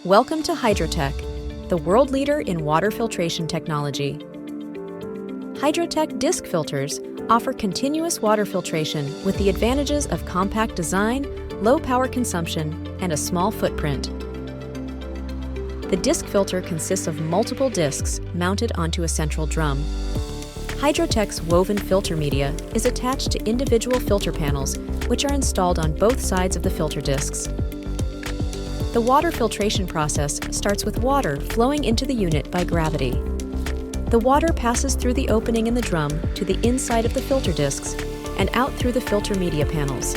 Welcome to Hydrotech, the world leader in water filtration technology. Hydrotech disc filters offer continuous water filtration with the advantages of compact design, low power consumption, and a small footprint. The disc filter consists of multiple discs mounted onto a central drum. Hydrotech's woven filter media is attached to individual filter panels, which are installed on both sides of the filter discs. The water filtration process starts with water flowing into the unit by gravity. The water passes through the opening in the drum to the inside of the filter discs and out through the filter media panels.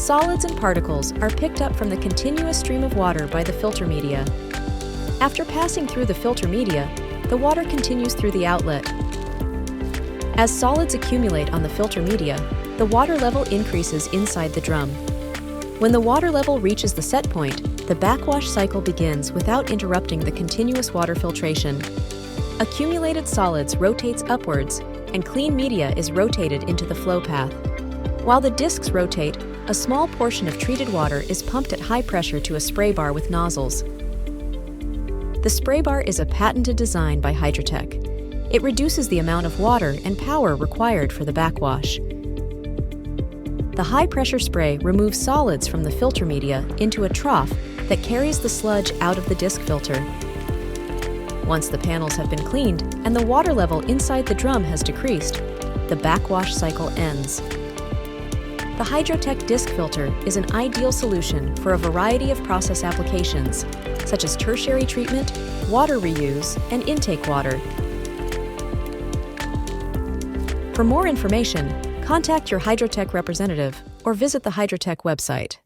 Solids and particles are picked up from the continuous stream of water by the filter media. After passing through the filter media, the water continues through the outlet. As solids accumulate on the filter media, the water level increases inside the drum. When the water level reaches the set point, the backwash cycle begins without interrupting the continuous water filtration. Accumulated solids rotates upwards, and clean media is rotated into the flow path. While the discs rotate, a small portion of treated water is pumped at high pressure to a spray bar with nozzles. The spray bar is a patented design by Hydrotech. It reduces the amount of water and power required for the backwash. The high-pressure spray removes solids from the filter media into a trough that carries the sludge out of the disc filter. Once the panels have been cleaned and the water level inside the drum has decreased, the backwash cycle ends. The Hydrotech disc filter is an ideal solution for a variety of process applications, such as tertiary treatment, water reuse, and intake water. For more information, contact your Hydrotech representative or visit the Hydrotech website.